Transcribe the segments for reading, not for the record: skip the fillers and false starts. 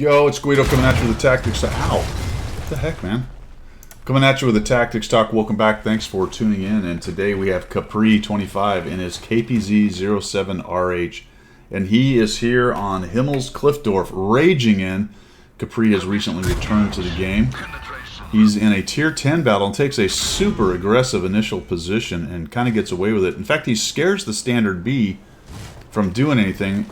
Yo, it's Guido coming at you with the Tactics Talk. Ow! What the heck, man? Coming at you with the Tactics Talk. Welcome back. Thanks for tuning in. And today we have Kapri 25 in his KPZ07RH. And he is here on Himmel's Cliffdorf, raging in. Kapri has recently returned to the game. He's in a Tier 10 battle and takes a super aggressive initial position and kind of gets away with it. In fact, he scares the Standard B from doing anything.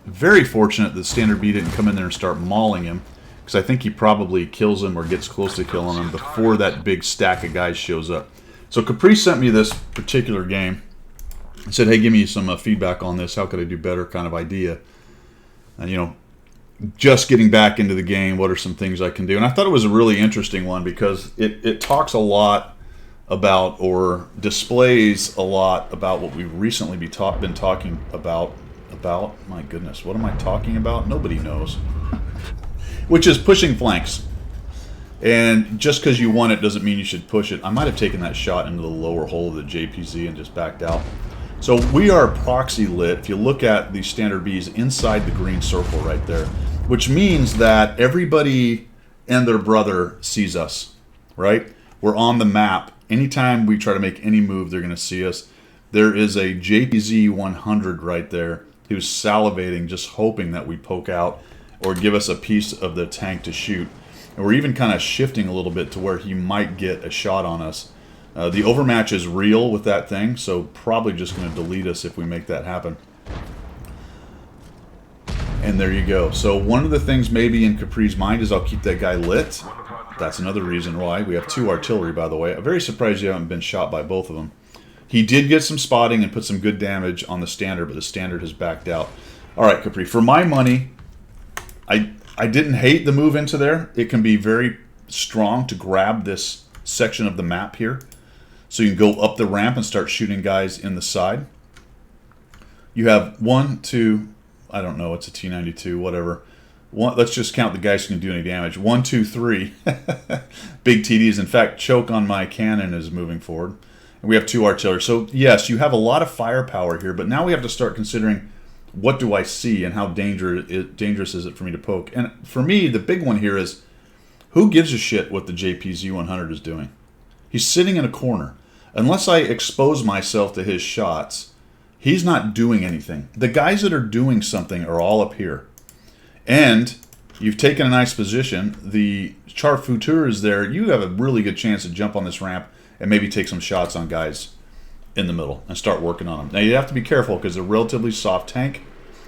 Very fortunate that Standard B didn't come in there and start mauling him, because I think he probably kills him or gets close to killing him before that big stack of guys shows up. So Kapri sent me this particular game and said, hey, give me some feedback on this. How could I do better kind of idea. And, you know, just getting back into the game, what are some things I can do? And I thought it was a really interesting one because it talks a lot about, or displays a lot about, what we've recently been talking about, my goodness, what am I talking about? Nobody knows. Which is pushing flanks. And just because you want it doesn't mean you should push it. I might have taken that shot into the lower hole of the JPZ and just backed out. So we are proxy lit. If you look at the Standard Bs inside the green circle right there, which means that everybody and their brother sees us, right? We're on the map. Anytime we try to make any move, they're going to see us. There is a JPZ 100 right there who's salivating, just hoping that we poke out or give us a piece of the tank to shoot. And we're even kind of shifting a little bit to where he might get a shot on us. The overmatch is real with that thing, so probably just going to delete us if we make that happen. And there you go. So one of the things maybe in Kapri's mind is I'll keep that guy lit. That's another reason why. We have 2 artillery, by the way. I'm very surprised you haven't been shot by both of them. He did get some spotting and put some good damage on the Standard, but the Standard has backed out. All right, Kapri, for my money, I didn't hate the move into there. It can be very strong to grab this section of the map here. So you can go up the ramp and start shooting guys in the side. You have 1, 2, I don't know, it's a T92, whatever. Let's just count the guys who can do any damage. 1, 2, 3. Big TDs. In fact, choke on my cannon is moving forward. And we have 2 artillery. So yes, you have a lot of firepower here, but now we have to start considering, what do I see and how dangerous is it for me to poke? And for me, the big one here is, who gives a shit what the JPZ 100 is doing? He's sitting in a corner. Unless I expose myself to his shots, he's not doing anything. The guys that are doing something are all up here. And you've taken a nice position. The Charfouteur is there. You have a really good chance to jump on this ramp and maybe take some shots on guys in the middle and start working on them. Now you have to be careful because they're a relatively soft tank.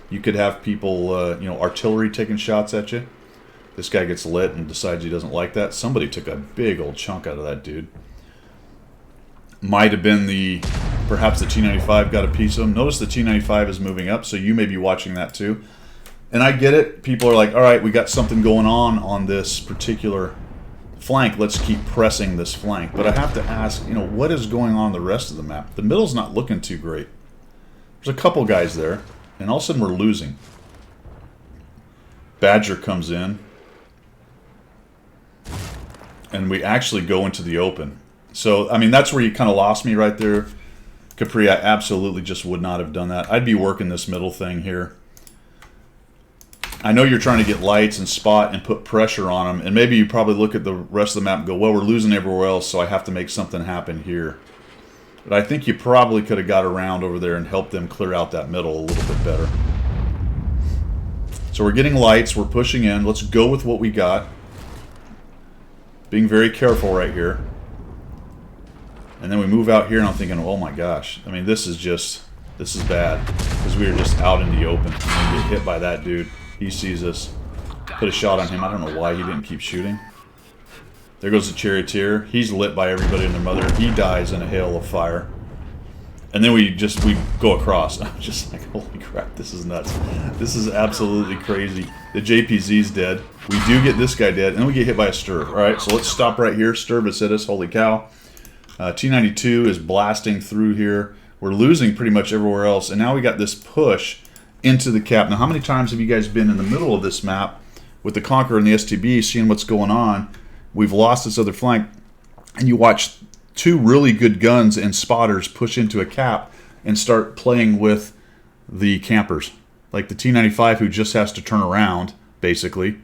You could have people, artillery taking shots at you. This guy gets lit and decides he doesn't like that. Somebody took a big old chunk out of that dude. Might have been perhaps the T95 got a piece of him. Notice the T95 is moving up, so you may be watching that too. And I get it. People are like, all right, we got something going on this particular flank. Let's keep pressing this flank. But I have to ask, what is going on the rest of the map? The middle's not looking too great. There's a couple guys there, and all of a sudden we're losing. Badger comes in, and we actually go into the open. So, I mean, that's where you kind of lost me right there. Kapri, I absolutely just would not have done that. I'd be working this middle thing here. I know you're trying to get lights and spot and put pressure on them, and maybe you probably look at the rest of the map and go, well, we're losing everywhere else, so I have to make something happen here. But I think you probably could have got around over there and helped them clear out that middle a little bit better. So we're getting lights, we're pushing in. Let's go with what we got. Being very careful right here. And then we move out here and I'm thinking, oh my gosh. I mean, this is bad. Because we are just out in the open. And we get hit by that dude. He sees us. Put a shot on him. I don't know why he didn't keep shooting. There goes the charioteer. He's lit by everybody and their mother. He dies in a hail of fire. And then we go across. I'm just like, holy crap, this is nuts. This is absolutely crazy. The JPZ's dead. We do get this guy dead. And then we get hit by a Sturb. Alright, so let's stop right here. Sturb has hit us. Holy cow. T92 is blasting through here. We're losing pretty much everywhere else. And now we got this push into the cap. Now, how many times have you guys been in the middle of this map with the Conqueror and the STB, seeing what's going on? We've lost this other flank. And you watch 2 really good guns and spotters push into a cap and start playing with the campers. Like the T95 who just has to turn around, basically.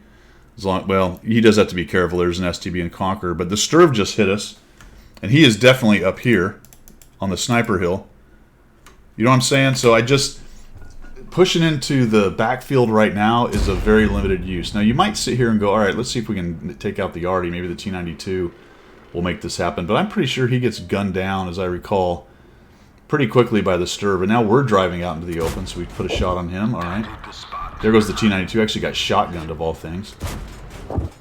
Well, he does have to be careful. There's an STB and Conqueror. But the Sturv just hit us. And he is definitely up here on the sniper hill. You know what I'm saying? So I just... Pushing into the backfield right now is a very limited use. Now, you might sit here and go, all right, let's see if we can take out the Artie. Maybe the T92 will make this happen. But I'm pretty sure he gets gunned down, as I recall, pretty quickly by the Sturv. And now we're driving out into the open, so we put a shot on him. All right. There goes the T92. Actually got shotgunned, of all things.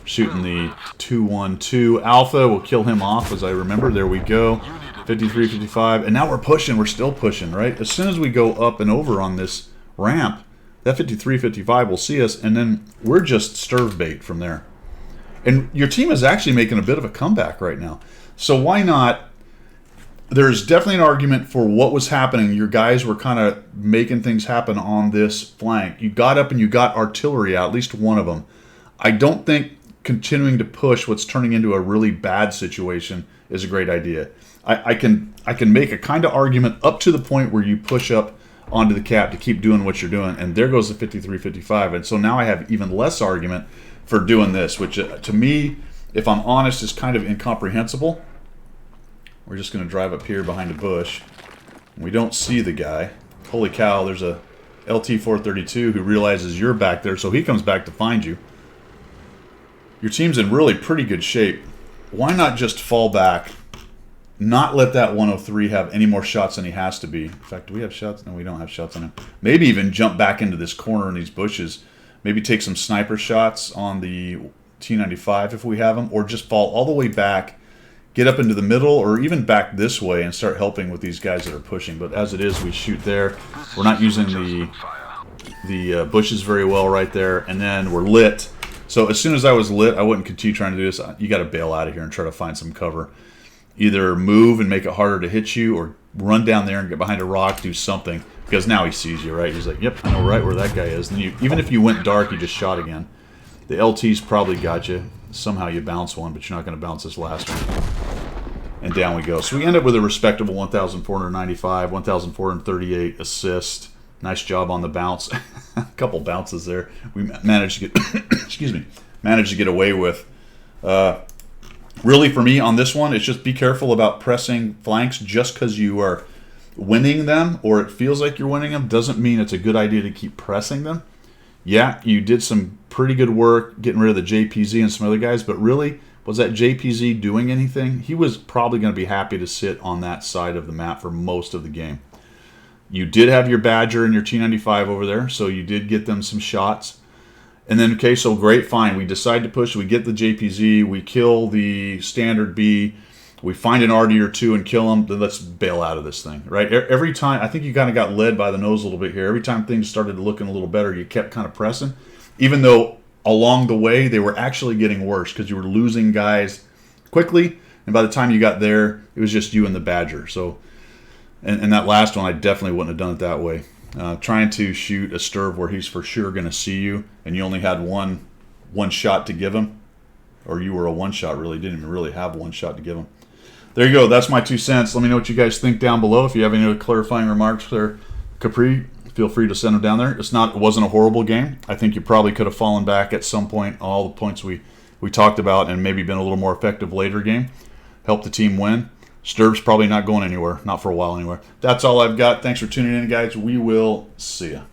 Shooting the 212 Alpha. We'll kill him off, as I remember. There we go. 53, 55. And now we're pushing. We're still pushing, right? As soon as we go up and over on this ramp, that 53, 55 will see us, and then we're just Sturv bait from there. And your team is actually making a bit of a comeback right now. So why not? There's definitely an argument for what was happening. Your guys were kind of making things happen on this flank. You got up and you got artillery out, at least one of them. I don't think continuing to push what's turning into a really bad situation is a great idea. I can make a kind of argument up to the point where you push up onto the cap to keep doing what you're doing, and there goes the 53, 55. And so now I have even less argument for doing this, which to me, if I'm honest, is kind of incomprehensible. We're just going to drive up here behind a bush. We don't see the guy. Holy cow, there's a LT-432 who realizes you're back there, so he comes back to find you. Your team's in really pretty good shape. Why not just fall back, not let that 103 have any more shots than he has to be? In fact, do we have shots? No, we don't have shots on him. Maybe even jump back into this corner in these bushes. Maybe take some sniper shots on the T95 if we have them, or just fall all the way back, get up into the middle, or even back this way and start helping with these guys that are pushing. But as it is, we shoot there. We're not using the bushes very well right there, and then we're lit. So as soon as I was lit, I wouldn't continue trying to do this. You got to bail out of here and try to find some cover. Either move and make it harder to hit you, or run down there and get behind a rock, do something. Because now he sees you, right? He's like, yep, I know right where that guy is. And you, even if you went dark, you just shot again. The LT's probably got you. Somehow you bounce one, but you're not going to bounce this last one. And down we go. So we end up with a respectable 1,495, 1,438 assist. Nice job on the bounce. A couple bounces there. We managed to get, excuse me, managed to get away with. Really, for me on this one, it's just be careful about pressing flanks just because you are winning them, or it feels like you're winning them, doesn't mean it's a good idea to keep pressing them. Yeah, you did some pretty good work getting rid of the JPZ and some other guys, but really, was that JPZ doing anything? He was probably going to be happy to sit on that side of the map for most of the game. You did have your Badger and your T95 over there, so you did get them some shots. And then, okay, so great, fine. We decide to push. We get the JPZ. We kill the standard B. We find an RD or two and kill them. Then let's bail out of this thing, right? Every time, I think you kind of got led by the nose a little bit here. Every time things started looking a little better, you kept kind of pressing. Even though along the way, they were actually getting worse because you were losing guys quickly. And by the time you got there, it was just you and the Badger. So, and that last one, I definitely wouldn't have done it that way. Trying to shoot a Sturv where he's for sure going to see you, and you only had one shot to give him, or you were a one shot really, didn't even really have one shot to give him. There you go. That's my 2 cents. Let me know what you guys think down below. If you have any other clarifying remarks there, Kapri, feel free to send them down there. It wasn't a horrible game. I think you probably could have fallen back at some point, all the points we talked about, and maybe been a little more effective later game. Help the team win. Sturv's probably not going anywhere. Not for a while anyway. That's all I've got. Thanks for tuning in, guys. We will see ya.